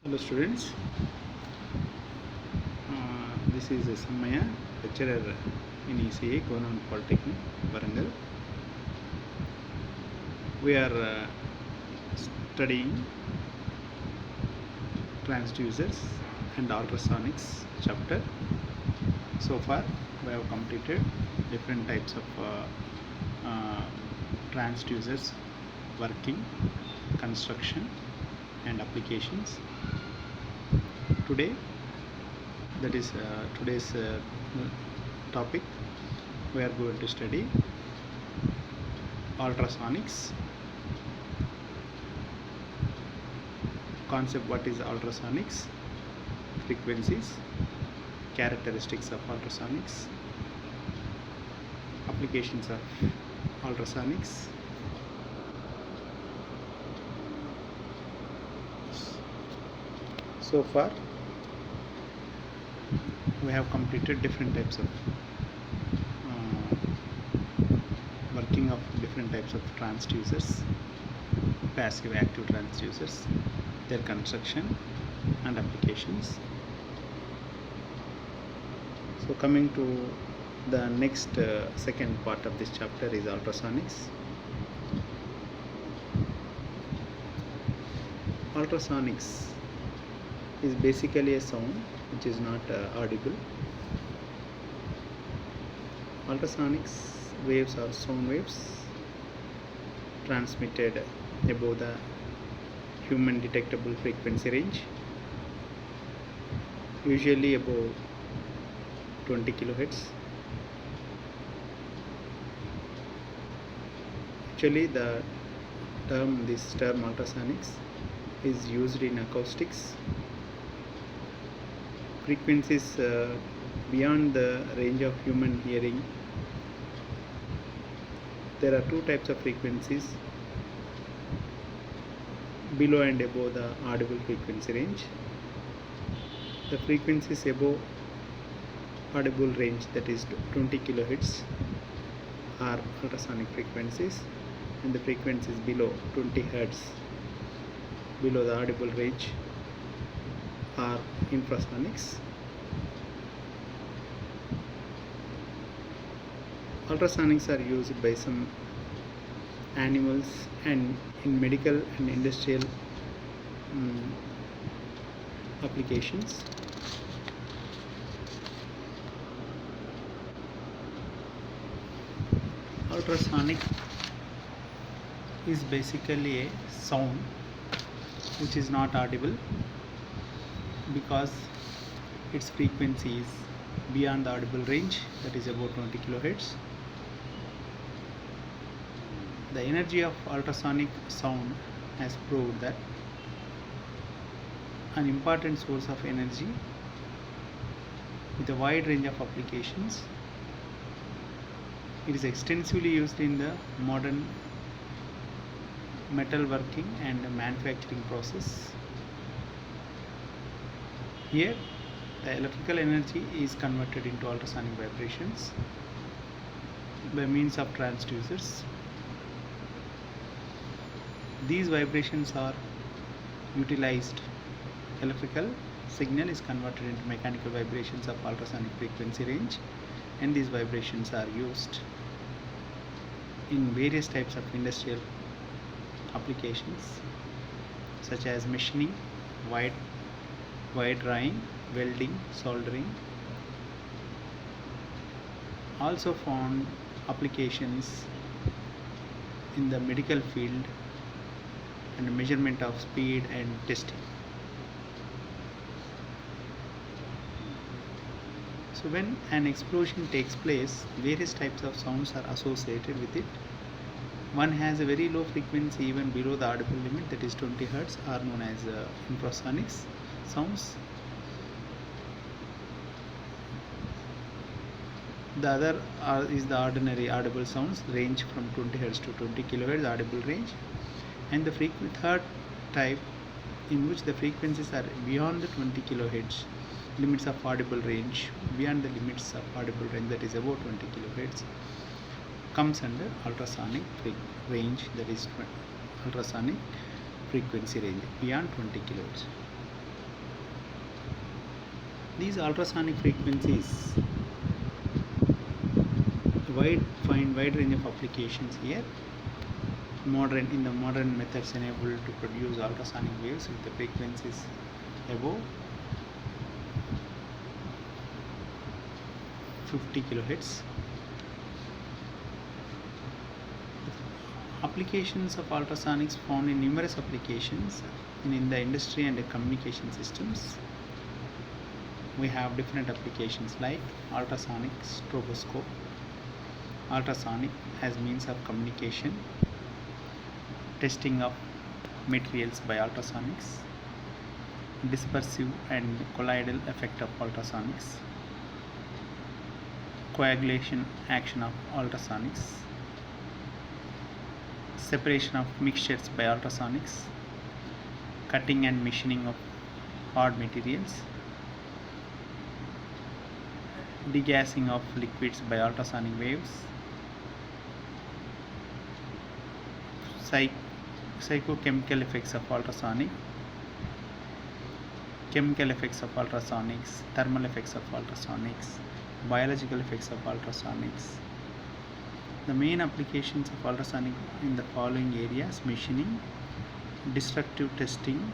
Hello students, this is Sammaya, lecturer in ECA, Government Polytechnic, Warangal. We are studying transducers and ultrasonics chapter. So far we have completed different types of transducers, working, construction and applications. Today, that is today's topic, we are going to study ultrasonics. Concept: what is ultrasonics, frequencies, characteristics of ultrasonics, applications of ultrasonics. So far we have completed different types of working of different types of transducers, passive active transducers, their construction and applications. So coming to the next second part of this chapter is ultrasonics. Ultrasonics is basically a sound which is not audible. Ultrasonics waves are sound waves transmitted above the human detectable frequency range, usually above 20 kilohertz. Actually, this term ultrasonics is used in acoustics. Frequencies beyond the range of human hearing. There are two types of frequencies: below and above the audible frequency range. The frequencies above audible range, that is 20 kilohertz, are ultrasonic frequencies, and the frequencies below 20 hertz, below the audible range, are infrasonics. Ultrasonics are used by some animals and in medical and industrial applications. Ultrasonic is basically a sound which is not audible because its frequency is beyond the audible range, that is about 20 kilohertz. The energy of ultrasonic sound has proved that an important source of energy with a wide range of applications. It is extensively used in the modern metal working and manufacturing process. Here, the electrical energy is converted into ultrasonic vibrations by means of transducers. These vibrations are utilized. Electrical signal is converted into mechanical vibrations of ultrasonic frequency range, and these vibrations are used in various types of industrial applications such as machining, wire drawing, welding, soldering. Also found applications in the medical field and measurement of speed and testing. So when an explosion takes place, various types of sounds are associated with it. One has a very low frequency even below the audible limit, that is 20 hertz, are known as infrasonics sounds. The other is the ordinary audible sounds, range from 20 hertz to 20 kilohertz audible range. And the third type, in which the frequencies are beyond the 20 kilohertz limits of audible range, beyond the limits of audible range, that is about 20 kilohertz, comes under ultrasonic range, that is ultrasonic frequency range beyond 20 kilohertz. These ultrasonic frequencies wide range of applications here. In the modern methods enable to produce ultrasonic waves with the frequencies above 50 kilohertz. Applications of ultrasonics found in numerous applications in the industry and the communication systems. We have different applications like ultrasonic stroboscope, ultrasonic as means of communication, testing of materials by ultrasonics, dispersive and colloidal effect of ultrasonics, coagulation action of ultrasonics, separation of mixtures by ultrasonics, cutting and machining of hard materials, degassing of liquids by ultrasonic waves, psychochemical effects of ultrasonic, chemical effects of ultrasonics, thermal effects of ultrasonics, biological effects of ultrasonics. The main applications of ultrasonic in the following areas: machining, destructive testing,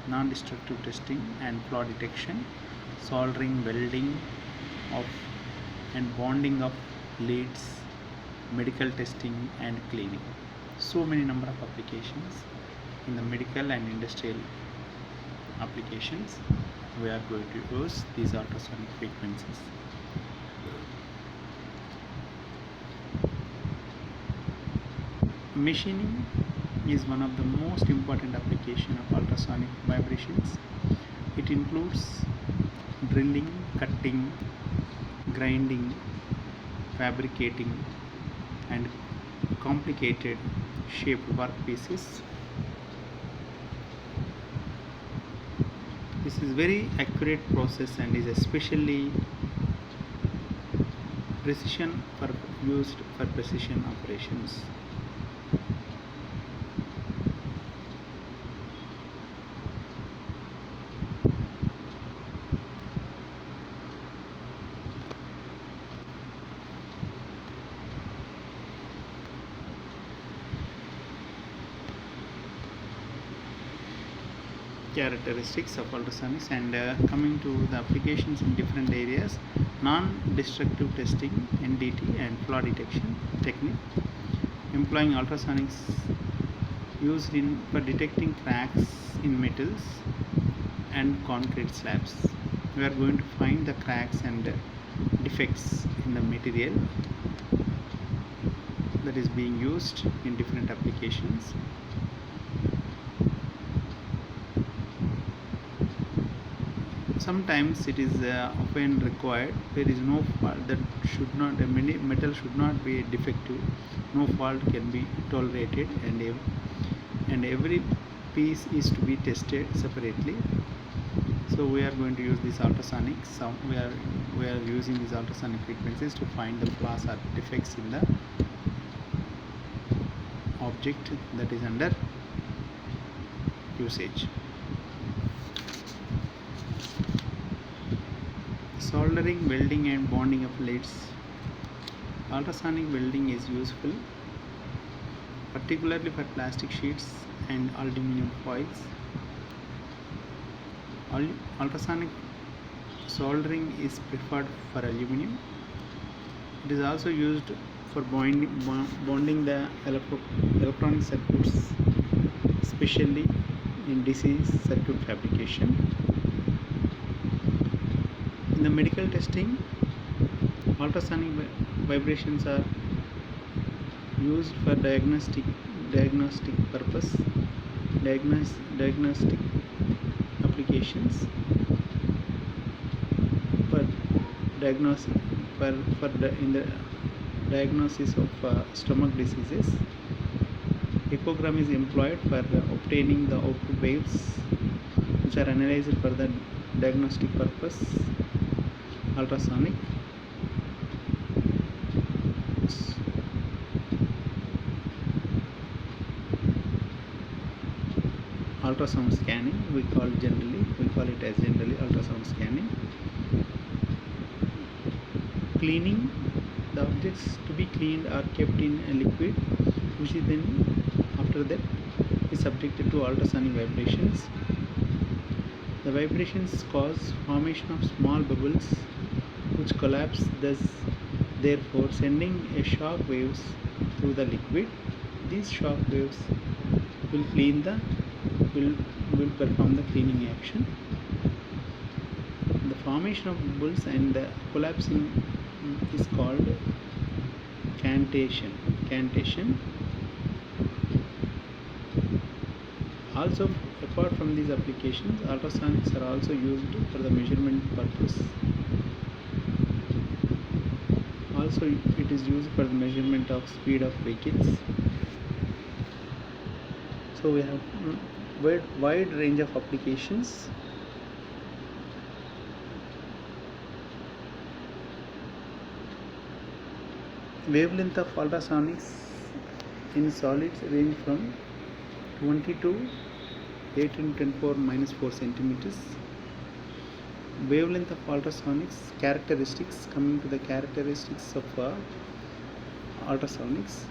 non-destructive testing and flaw detection, soldering, welding of and bonding of leads, medical testing and cleaning. So many number of applications in the medical and industrial applications we are going to use these ultrasonic frequencies. Machining is one of the most important application of ultrasonic vibrations. It includes drilling, cutting, grinding, fabricating and complicated shaped workpieces. This is very accurate process and is especially used for precision operations. Characteristics of ultrasonics and coming to the applications in different areas: non-destructive testing (NDT) and flaw detection technique, employing ultrasonics used for detecting cracks in metals and concrete slabs. We are going to find the cracks and defects in the material that is being used in different applications. Sometimes it is often required. There is no fault that should not, the metal should not be defective. No fault can be tolerated, and every piece is to be tested separately. So we are going to use these ultrasonics. We are using these ultrasonic frequencies to find the flaws or defects in the object that is under usage. Soldering, welding and bonding of leads. Ultrasonic welding is useful particularly for plastic sheets and aluminum foils. Ultrasonic soldering is preferred for aluminum. It is also used for bonding the electronic circuits, especially in DC circuit fabrication. In the medical testing, ultrasonic vibrations are used for diagnostic purpose, diagnostic applications, for in the diagnosis of stomach diseases. Echogram is employed for obtaining the output waves which are analyzed for the diagnostic purpose. Ultrasonic ultrasound scanning, we call it as generally ultrasound scanning. cleaning, the objects to be cleaned are kept in a liquid, which is then after that is subjected to ultrasonic vibrations. The vibrations cause formation of small bubbles which collapse, thus therefore sending a shock waves through the liquid. These shock waves will clean the will perform the cleaning action. The formation of bubbles and the collapsing is called cantation. Also, apart from these applications, ultrasonics are also used for the measurement purpose. Also, it is used for the measurement of speed of vehicles. So we have wide range of applications. Wavelength of ultrasonics in solids range from 20 to 8 into 10⁻⁴ centimeters. Wavelength of ultrasonics characteristics. Coming to the characteristics of ultrasonics.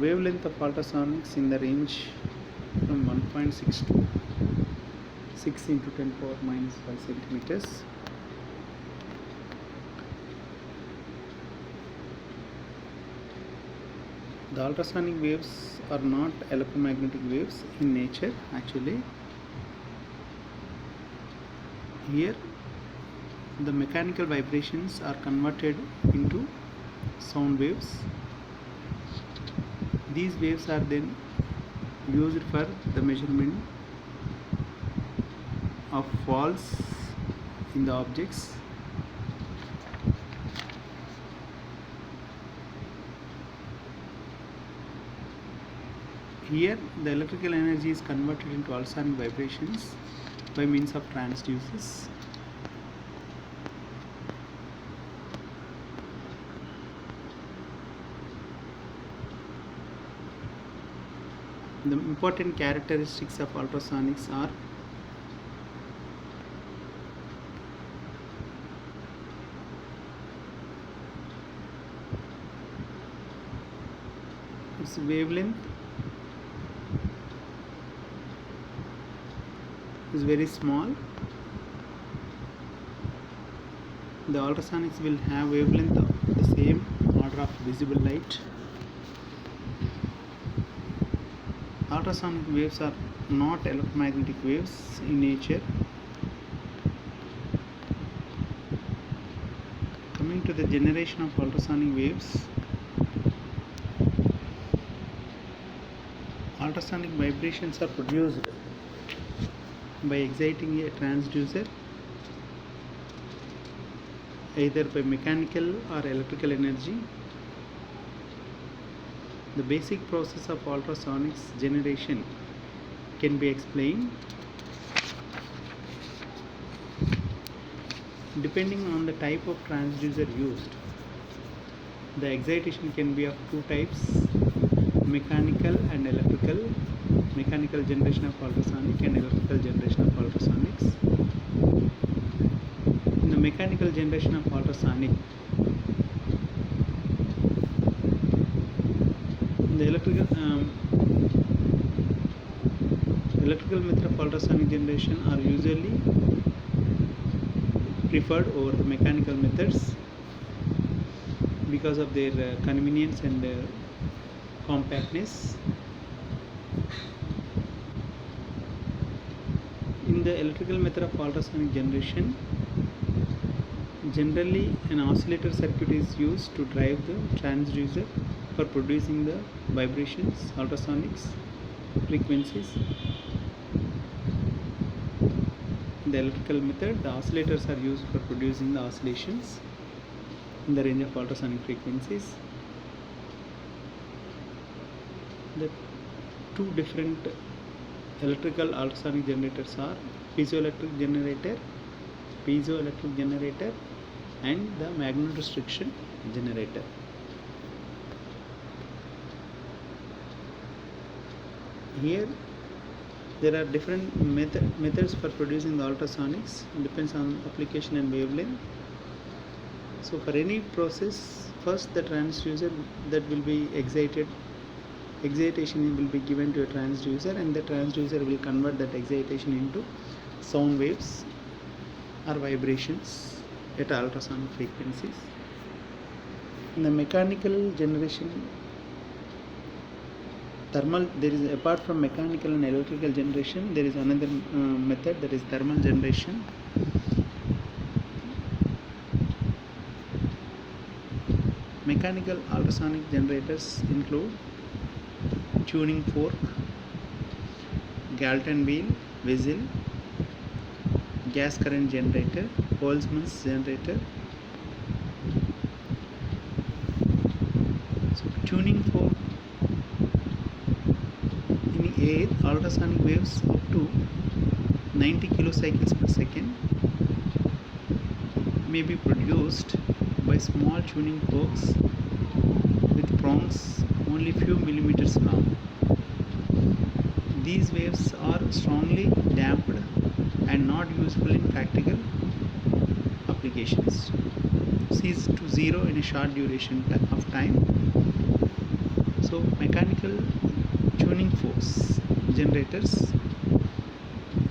Wavelength of ultrasonics in the range from 1.6 to 6 into 10⁻⁵ centimeters. The ultrasonic waves are not electromagnetic waves in nature actually. Here the mechanical vibrations are converted into sound waves. These waves are then used for the measurement of falls in the objects. Here the electrical energy is converted into ultrasonic vibrations by means of transducers. The important characteristics of ultrasonics are its wavelength is very small. The ultrasonics will have wavelength of the same order of visible light. Ultrasonic waves are not electromagnetic waves in nature. Coming to the generation of ultrasonic waves, ultrasonic vibrations are produced by exciting a transducer either by mechanical or electrical energy. The basic process of ultrasonics generation can be explained. Depending on the type of transducer used, the excitation can be of two types: mechanical and electrical. Mechanical generation of ultrasonic and electrical generation of ultrasonics. In the mechanical generation of ultrasonic, the electrical method of ultrasonic generation are usually preferred over the mechanical methods because of their convenience and compactness. In the electrical method of ultrasonic generation, generally an oscillator circuit is used to drive the transducer for producing the vibrations, ultrasonics frequencies. In the electrical method, the oscillators are used for producing the oscillations in the range of ultrasonic frequencies. The two different electrical ultrasonic generators are piezoelectric generator and the magnetostriction generator. Here There are different methods for producing the ultrasonics. It depends on application and wavelength. So for any process, first the transducer that will be excitation will be given to a transducer, and the transducer will convert that excitation into sound waves or vibrations at ultrasonic frequencies. In the mechanical generation, there is, apart from mechanical and electrical generation, there is another method, that is thermal generation. Mechanical ultrasonic generators include tuning fork, Galton wheel, whistle, gas current generator, Boltzmann's generator. So tuning fork, in air, ultrasonic waves up to 90 kilocycles per second may be produced by small tuning forks with prongs only few millimeters long. These waves are strongly damped and not useful in practical applications. Cease to zero in a short duration of time. So mechanical tuning forks generators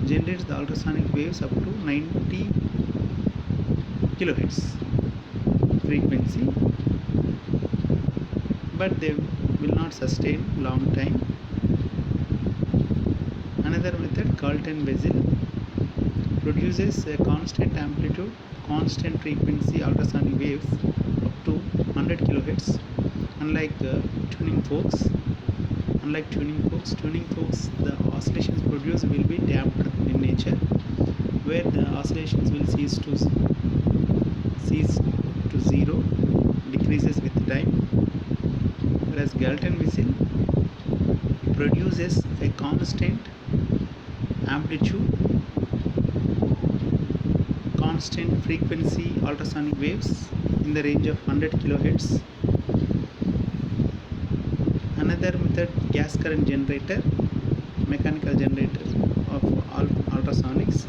generates the ultrasonic waves up to 90 kilohertz frequency, but they will not sustain long time. Another method, Galton whistle, produces a constant amplitude, constant frequency ultrasonic waves up to 100 kilohertz. Unlike tuning forks, the oscillations produced will be damped in nature, where the oscillations will cease to zero, decreases with time. Whereas Galton whistle produces a constant amplitude, constant frequency ultrasonic waves in the range of 100 kilohertz. Another method, gas current generator, mechanical generator of ultrasonics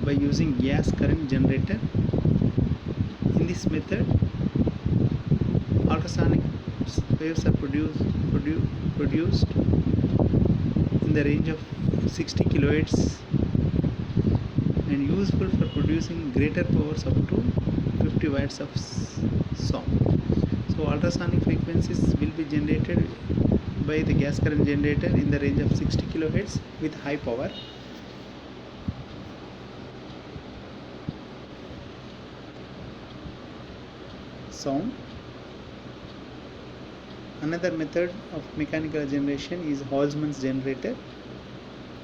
by using gas current generator. In this method, ultrasonic waves are produced in the range of 60 kilohertz and useful for producing greater powers up to 50 watts of sound. So ultrasonic frequencies will be generated by the gas current generator in the range of 60 kilohertz with high power. Sound. Another method of mechanical generation is Boltzmann's generator.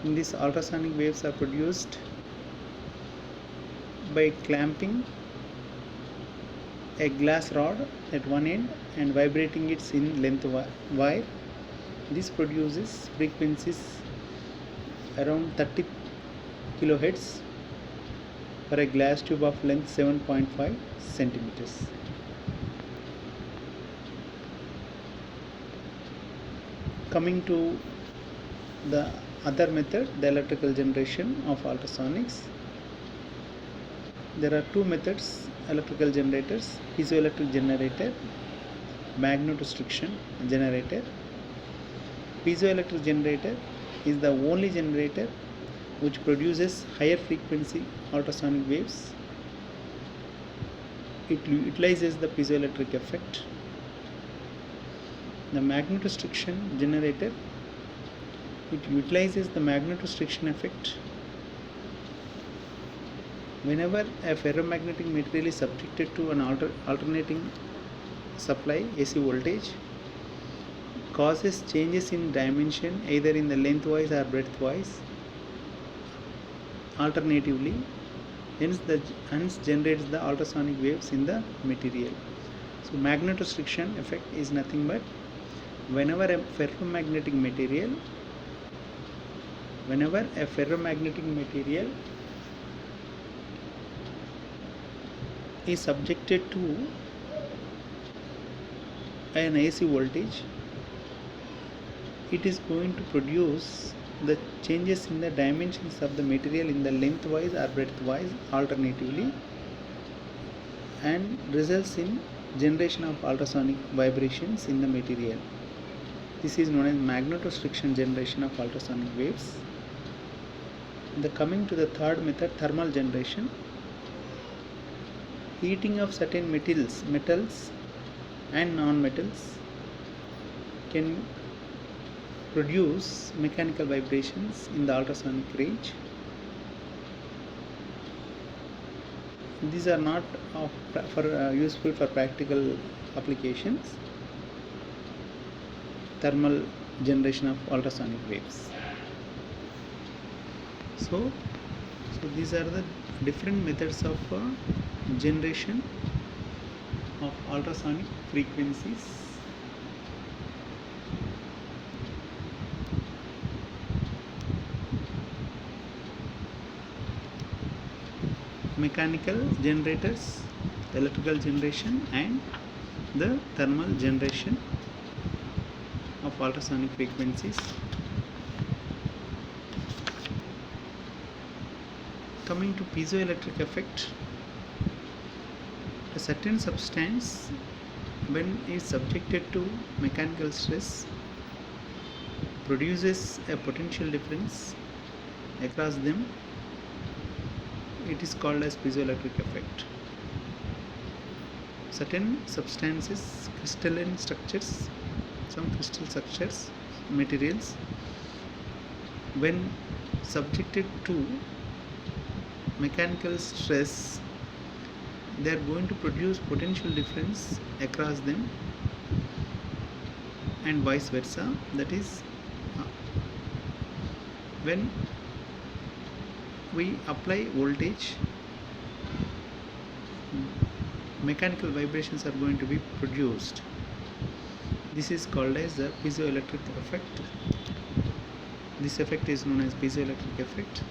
In this, ultrasonic waves are produced by clamping a glass rod at one end and vibrating its in length wire. This produces frequencies around 30 kilohertz for a glass tube of length 7.5 centimeters. Coming to the other method, the electrical generation of ultrasonics. There are two methods, electrical generators: piezoelectric generator, magnetostriction generator. Piezoelectric generator is the only generator which produces higher frequency ultrasonic waves. It utilizes the piezoelectric effect. The magnetostriction generator, it utilizes the magnetostriction effect. Whenever a ferromagnetic material is subjected to an alternating supply AC voltage, causes changes in dimension either in the lengthwise or breadthwise alternatively, hence generates the ultrasonic waves in the material. So magnetostriction effect is nothing but whenever a ferromagnetic material is subjected to an AC voltage, it is going to produce the changes in the dimensions of the material in the lengthwise or breadthwise alternatively, and results in generation of ultrasonic vibrations in the material. This is known as magnetostriction generation of ultrasonic waves. Coming to the third method, thermal generation. Heating of certain metals and non-metals can produce mechanical vibrations in the ultrasonic range. These are not useful for practical applications. Thermal generation of ultrasonic waves. So these are the different methods of generation of ultrasonic frequencies. Mechanical generators, electrical generation, and the thermal generation of ultrasonic frequencies. Coming to piezoelectric effect, a certain substance, when is subjected to mechanical stress, produces a potential difference across them. It is called as piezoelectric effect. Certain substances, crystalline structures, some crystal structures, materials, when subjected to mechanical stress, they are going to produce potential difference across them, and vice versa. That is, when we apply voltage, mechanical vibrations are going to be produced. This is called as the piezoelectric effect. This effect is known as piezoelectric effect.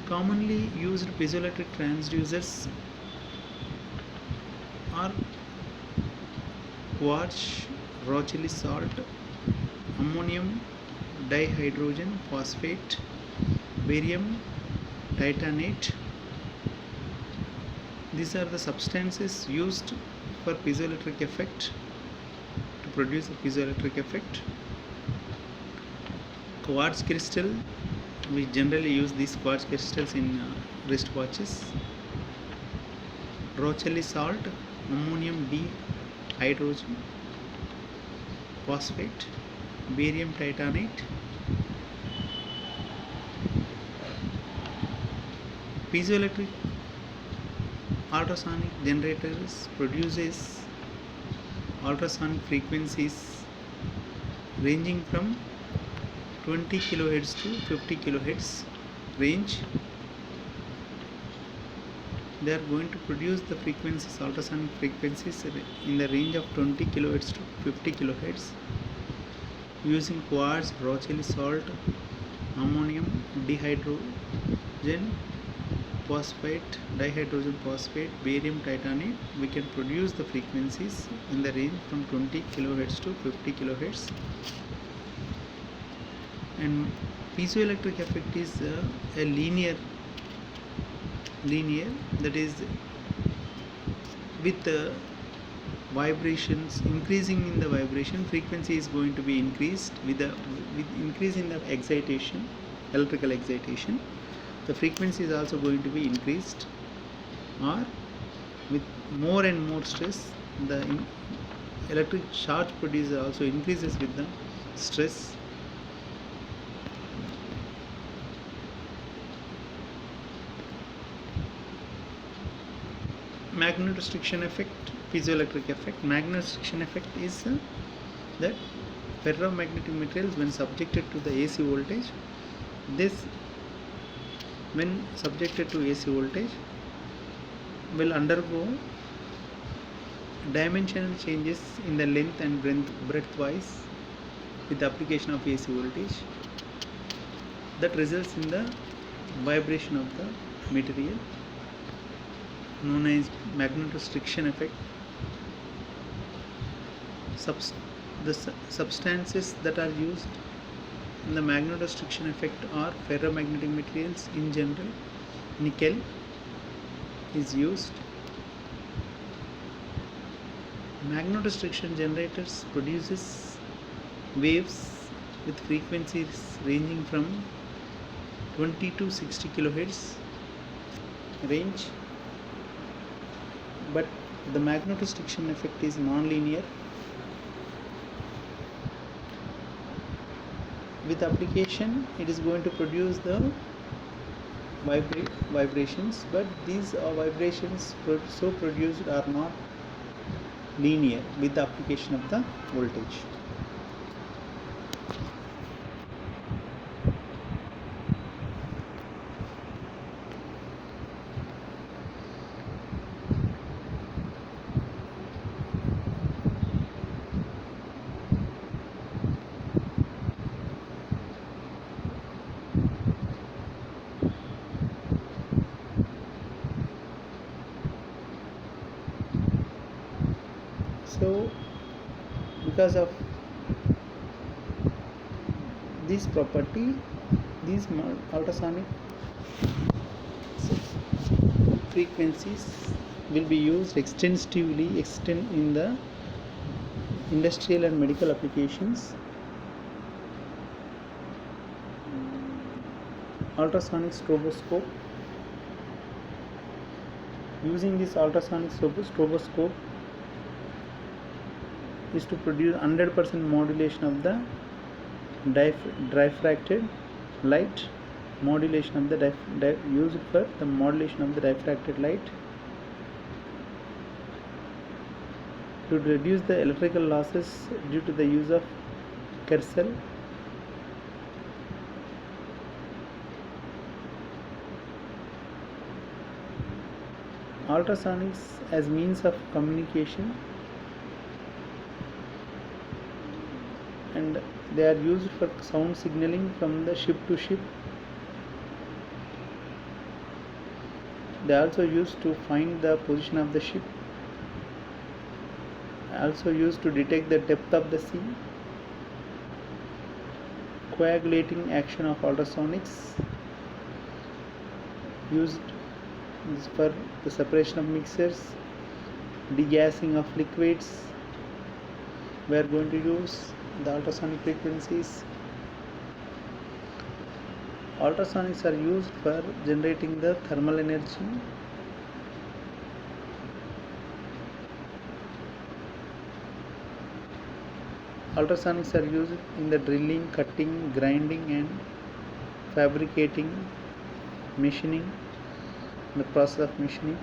Commonly used piezoelectric transducers are quartz, Rauchelli salt, ammonium dihydrogen phosphate, barium titanate. These are the substances used for piezoelectric effect, to produce a piezoelectric effect. Quartz crystal, we generally use these quartz crystals in wristwatches. Rauchelli salt, ammonium dihydrogen phosphate, barium titanate. Piezoelectric ultrasonic generators produces ultrasonic frequencies ranging from 20 kHz to 50 kHz range. They are going to produce the frequencies, ultrasonic frequencies, in the range of 20 kHz to 50 kHz using quartz, Rauchelli salt, ammonium dihydrogen phosphate, dihydrogen phosphate, barium titanate. We can produce the frequencies in the range from 20 kHz to 50 kHz. And piezoelectric effect is a linear, that is, with vibrations increasing in the vibration, frequency is going to be increased with increase in the excitation, electrical excitation. The frequency is also going to be increased, or with more and more stress, the electric charge produced also increases with the stress. Magnetostriction effect, piezoelectric effect. Magnetostriction effect is that ferromagnetic materials, when subjected to the AC voltage, when subjected to AC voltage, will undergo dimensional changes in the length and breadth wise with the application of AC voltage. That results in the vibration of the material, known as magnetostriction effect. The substances that are used in the magnetostriction effect are ferromagnetic materials in general. Nickel is used. Magnetostriction generators produces waves with frequencies ranging from 20 to 60 kilohertz range, but the magnetostriction effect is non-linear. With application, it is going to produce the vibrations, but these vibrations so produced are not linear with the application of the voltage. So because of this property, these ultrasonic frequencies will be used extensively in the industrial and medical applications. Ultrasonic stroboscope. Using this ultrasonic stroboscope is to produce 100% modulation of the diffracted light. Modulation of the used for the modulation of the diffracted light to reduce the electrical losses due to the use of Kersel. Ultrasonics as means of communication, and they are used for sound signaling from the ship to ship. They are also used to find the position of the ship, also used to detect the depth of the sea. Coagulating action of ultrasonics used for the separation of mixtures, degassing of liquids. We are going to use the ultrasonic frequencies. Ultrasonics are used for generating the thermal energy. Ultrasonics are used in the drilling, cutting, grinding and fabricating, machining, the process of machining.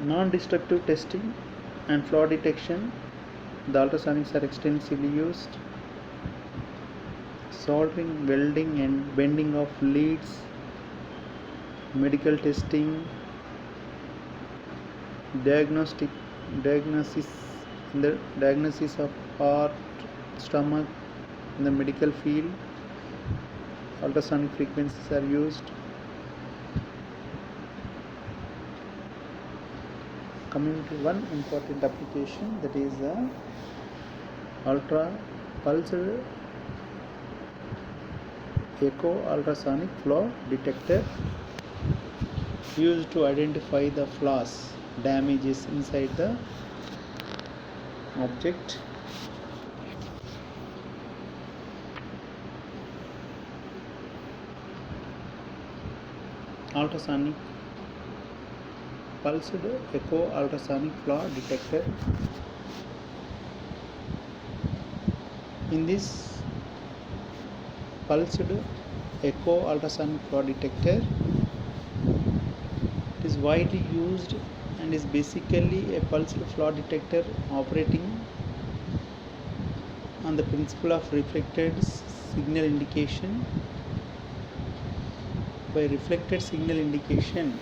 Non-destructive testing and flaw detection, the ultrasonics are extensively used. Soldering, welding and bending of leads, medical testing, diagnosis of heart, stomach in the medical field. Ultrasonic frequencies are used. Coming to one important application, that is the pulsed echo ultrasonic flaw detector, used to identify the flaws, damages inside the object. Ultrasonic pulsed echo ultrasonic flaw detector. In this pulsed echo ultrasonic flaw detector, it is widely used and is basically a pulsed flaw detector operating on the principle of reflected signal indication. By reflected signal indication,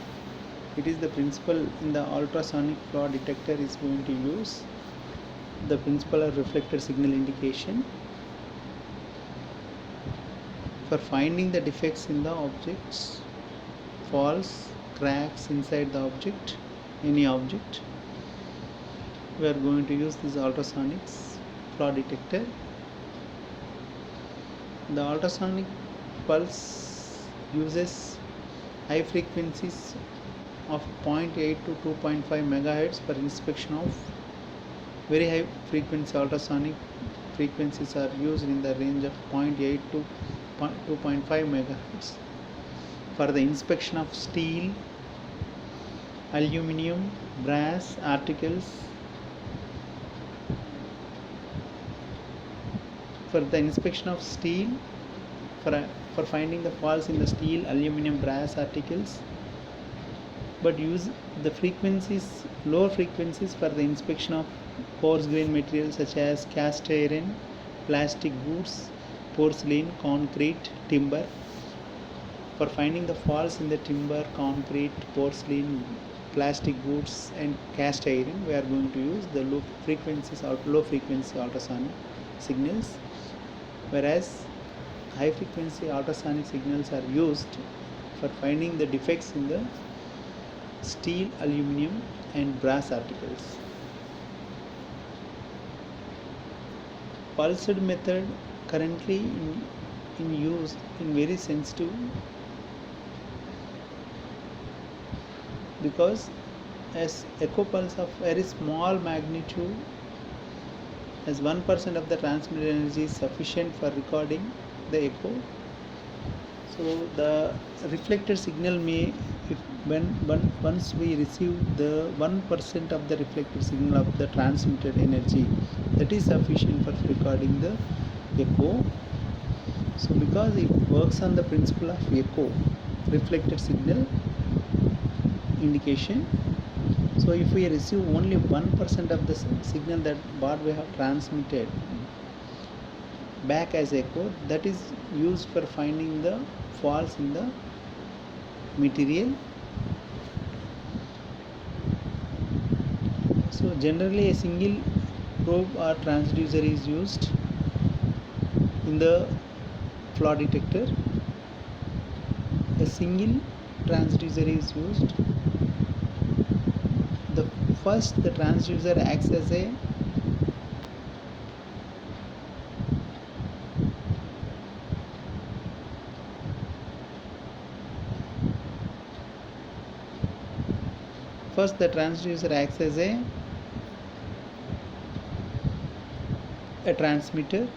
it is the principle in the ultrasonic flaw detector is going to use the principle of reflected signal indication for finding the defects in the objects, faults, cracks inside the object, any object, we are going to use this ultrasonics flaw detector. The ultrasonic pulse uses high frequencies of 0.8 to 2.5 megahertz for inspection of very high frequency. Ultrasonic frequencies are used in the range of 0.8 to 2.5 megahertz for the inspection of steel, aluminum, brass articles. For the inspection of steel, for finding the faults in the steel, aluminum, brass articles, but use the frequencies, lower frequencies for the inspection of coarse grain materials such as cast iron, plastic goods, porcelain, concrete, timber. For finding the faults in the timber, concrete, porcelain, plastic goods and cast iron, we are going to use the low frequency ultrasonic signals, whereas high frequency ultrasonic signals are used for finding the defects in the steel, aluminum and brass articles. Pulsed method currently in use in very sensitive, because as echo pulse of very small magnitude, as 1% of the transmitted energy is sufficient for recording the echo. So the reflected signal may, once we receive the 1% of the reflected signal of the transmitted energy, that is sufficient for recording the echo. So because it works on the principle of echo, reflected signal indication, so if we receive only 1% of the signal that what we have transmitted back as echo, that is used for finding the faults in the material. So generally a single probe or transducer is used in the flaw detector. A single transducer is used. The transducer acts as a transmitter,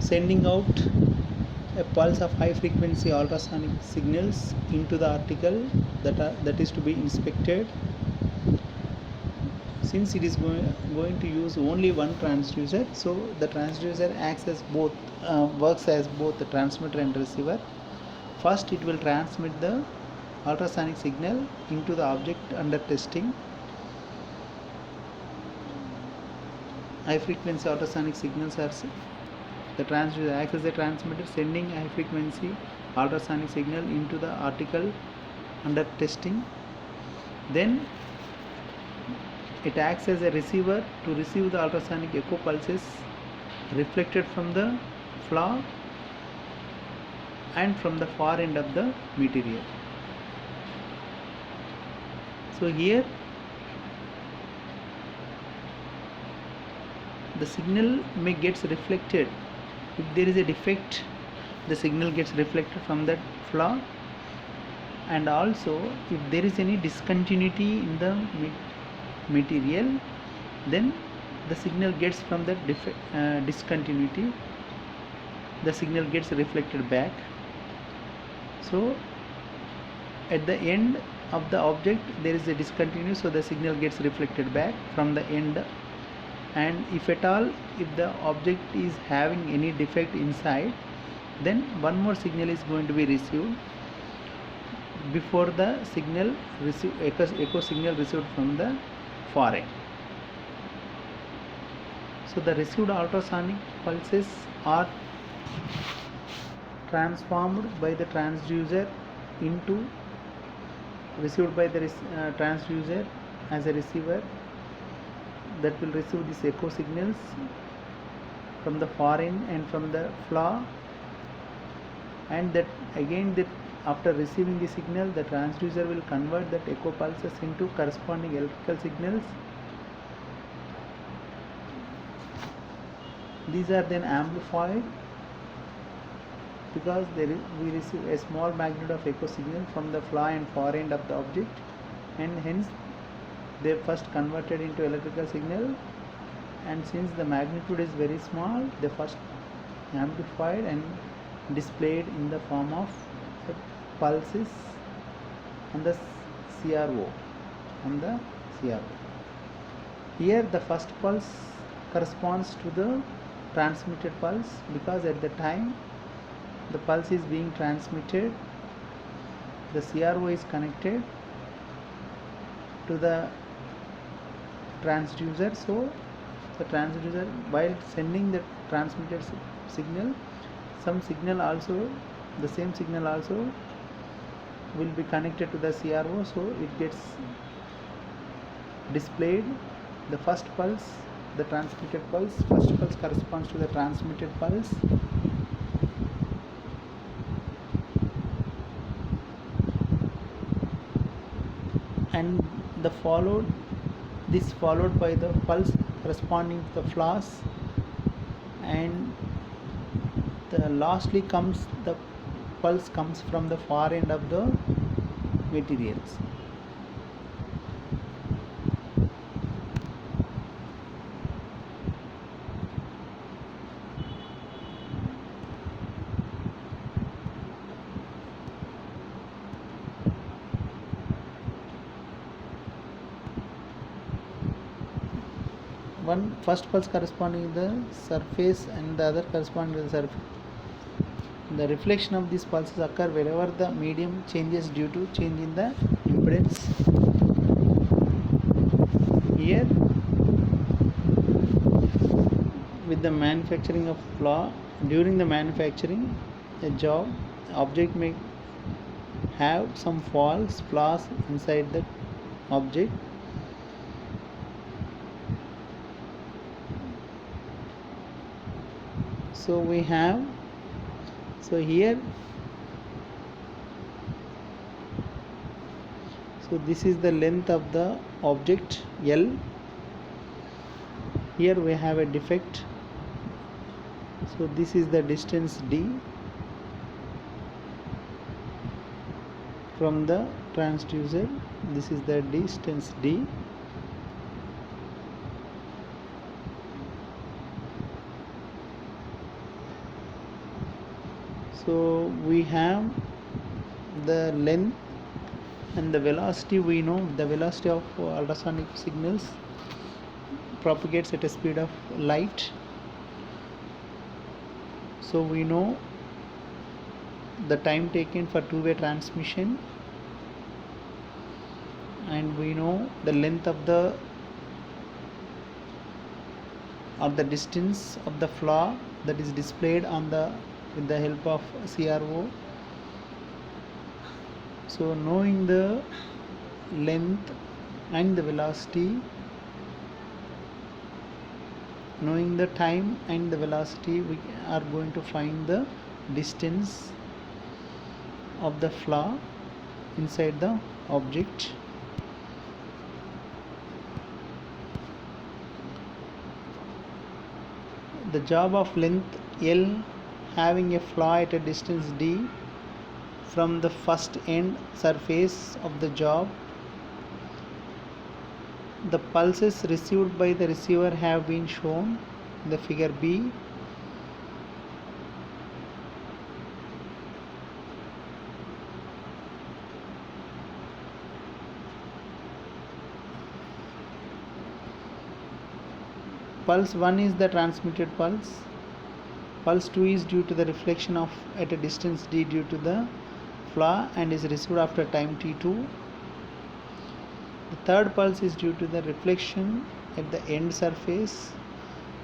sending out a pulse of high frequency ultrasonic signals into the article that is to be inspected. Since it is going to use only one transducer, so the transducer acts as works as both the transmitter and receiver. First it will transmit the ultrasonic signal into the object under testing. High frequency ultrasonic signals are, the transducer acts as a transmitter, sending high frequency ultrasonic signal into the article under testing. Then it acts as a receiver to receive the ultrasonic echo pulses reflected from the flaw and from the far end of the material. So here the signal may gets reflected. If there is a defect, the signal gets reflected from that flaw, and also if there is any discontinuity in the material, then the signal gets from that discontinuity, the signal gets reflected back. So at the end of the object there is a discontinuity, so the signal gets reflected back from the end. And if at all, if the object is having any defect inside, then one more signal is going to be received before the signal echo signal received from the far end. So the received ultrasonic pulses are transformed by the transducer into, received by the transducer as a receiver that will receive these echo signals from the far end and from the flaw, and that again that after receiving the signal, the transducer will convert that echo pulses into corresponding electrical signals. These are then amplified because we receive a small magnitude of echo signal from the flaw and far end of the object, and hence they first converted into electrical signal, and since the magnitude is very small, they first amplified and displayed in the form of pulses on the CRO. Here the first pulse corresponds to the transmitted pulse, because at the time the pulse is being transmitted, the CRO is connected to the transducer. So the transducer, while sending the transmitted signal, the same signal also will be connected to the CRO, so it gets displayed. The first pulse, the transmitted pulse, first pulse corresponds to the transmitted pulse, and this followed by the pulse corresponding to the flaws, and lastly the pulse comes from the far end of the materials. One first pulse corresponding to the surface and the other corresponding to the surface. The reflection of these pulses occur wherever the medium changes due to change in the impedance. Here, with the manufacturing of flaw, during the manufacturing a job, object may have some flaws inside the object. So here, so this is the length of the object L. Here we have a defect, so this is the distance D from the transducer. This is the distance D. So we have the length and the velocity. We know the velocity of ultrasonic signals propagates at a speed of light. So we know the time taken for two-way transmission, and we know the length of the distance of the flaw that is displayed on with the help of CRO. So knowing the length and the velocity, knowing the time and the velocity, we are going to find the distance of the flaw inside the object. The job of length L having a flaw at a distance D from the first end surface of the job. The pulses received by the receiver have been shown in the figure B. Pulse 1 is the transmitted pulse. Pulse 2 is due to the reflection at a distance D due to the flaw and is received after time t2. The third pulse is due to the reflection at the end surface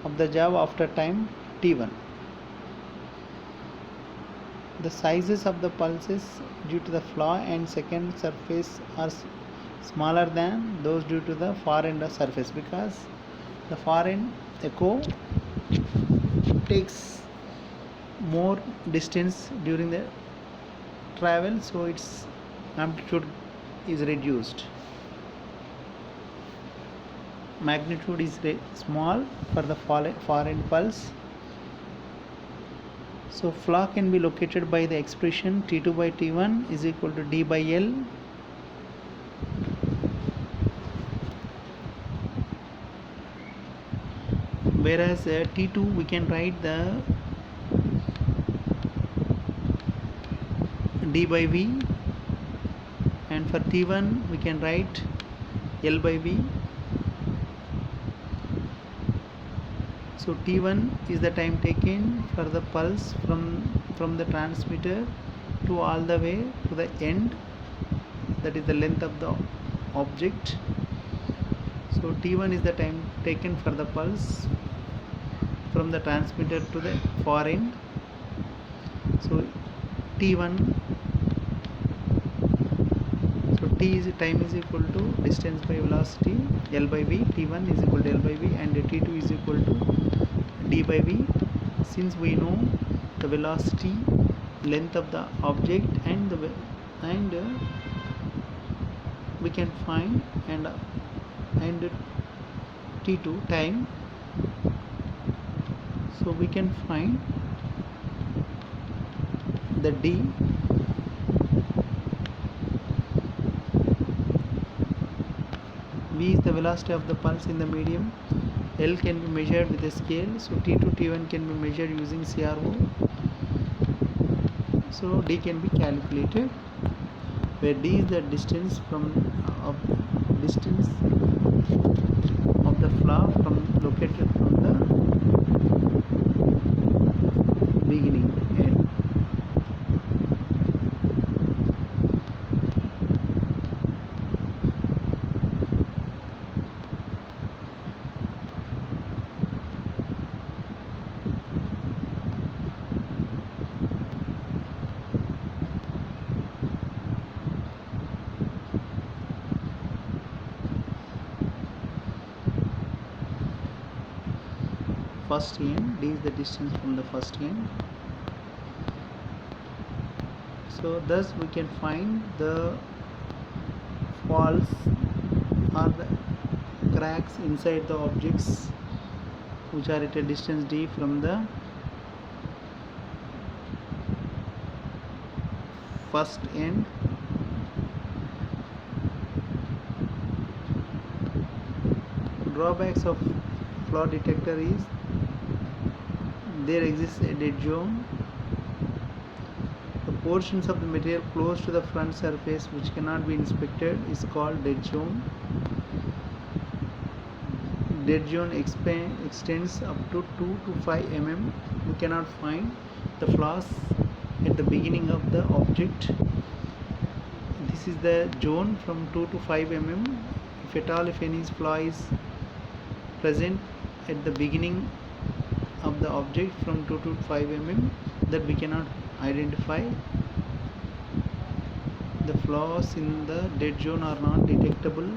of the job after time t1. The sizes of the pulses due to the flaw and second surface are smaller than those due to the far end of surface, because the far end echo takes more distance during the travel, so its amplitude is reduced. Magnitude is small for the far end pulse. So flaw can be located by the expression T2 by T1 is equal to D by L. Whereas T2 we can write the D by V, and for T1 we can write L by V. So T1 is the time taken for the pulse from the transmitter to all the way to the end, that is the length of the object. So T1 is the time taken for the pulse from the transmitter to the far end. So T1, so T is time is equal to distance by velocity L by V. T1 is equal to L by V, and T2 is equal to D by V. Since we know the velocity, length of the object, and we can find and T2 time, so we can find the D V is the velocity of the pulse in the medium. L can be measured with a scale, so T2 T1 can be measured using CRO. So D can be calculated, where D is the distance of the flaw located from the beginning end. First end, D is the distance from the first end. So thus we can find the faults or the cracks inside the objects which are at a distance D from the first end. Drawbacks of flaw detector is there exists a dead zone. The portions of the material close to the front surface which cannot be inspected is called dead zone. Dead zone extends up to 2 to 5 mm. We cannot find the flaws at the beginning of the object. This is the zone from 2 to 5 mm. If any flaw is present at the beginning of the object from 2 to 5 mm, that we cannot identify. The flaws in the dead zone are not detectable.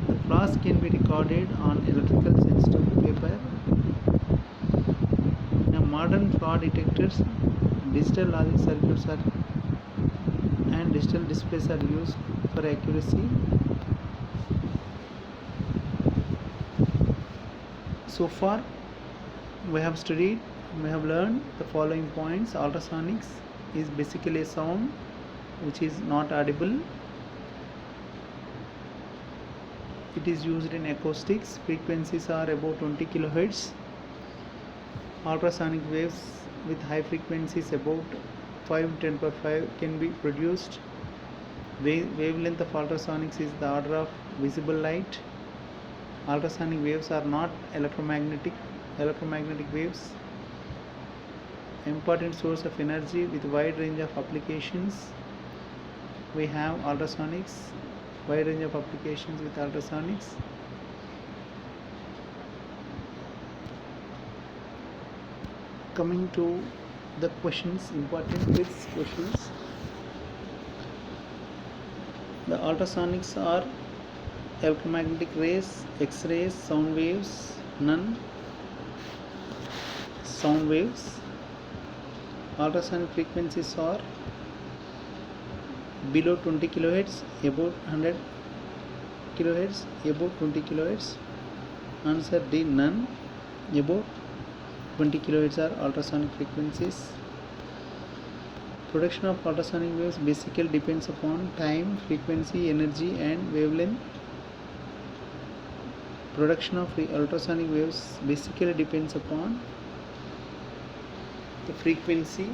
The flaws can be recorded on electrical sensitive paper. Now modern flaw detectors, digital logic circuits and digital displays are used for accuracy. So far we have learned the following points. Ultrasonics is basically a sound which is not audible. It is used in acoustics. Frequencies are about 20 kHz. Ultrasonic waves with high frequencies about 5×10⁵ can be produced. Wavelength of ultrasonics is the order of visible light. Ultrasonic waves are not electromagnetic waves. Important source of energy with wide range of applications. We have ultrasonics, wide range of applications with ultrasonics. Coming to the questions, important quiz questions. The ultrasonics are electromagnetic rays, X-rays, sound waves, none. Sound waves. ultrasonic frequencies are below 20 kilohertz, above 100 kilohertz, above 20 kilohertz? Answer D, none. Above 20 kilohertz are ultrasonic frequencies. Production of ultrasonic waves basically depends upon time, frequency, energy and wavelength. Production of ultrasonic waves basically depends upon the frequency.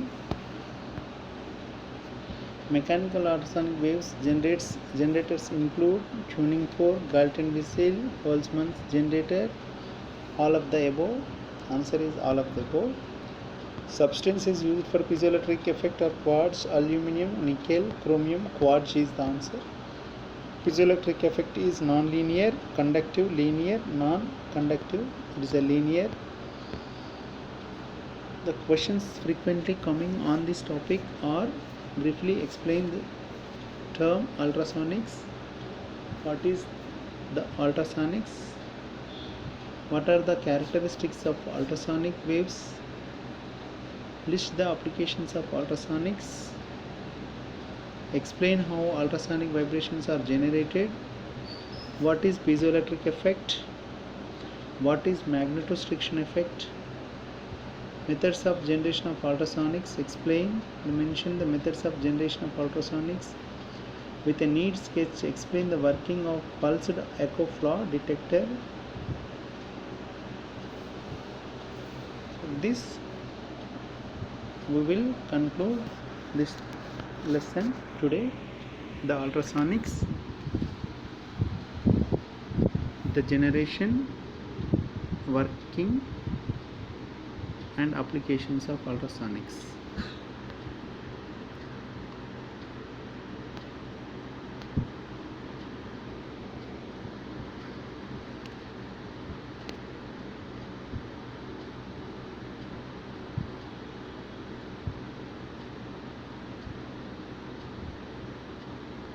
Mechanical ultrasonic waves generators include tuning fork, Galton-Bissell, Boltzmann generator. All of the above. Answer is all of the above. Substances used for piezoelectric effect are quartz, aluminum, nickel, chromium. Quartz is the answer. Piezoelectric effect is non-linear, conductive, linear, non-conductive. It is a linear. The questions frequently coming on this topic are: briefly explain the term ultrasonics. What is the ultrasonics? What are the characteristics of ultrasonic waves? List the applications of ultrasonics. Explain how ultrasonic vibrations are generated. What is piezoelectric effect? What is magnetostriction effect? Methods of generation of ultrasonics. Explain and mention the methods of generation of ultrasonics. With a neat sketch, explain the working of pulsed echo flow detector. This we will conclude this lesson today. The ultrasonics, the generation, working and applications of ultrasonics.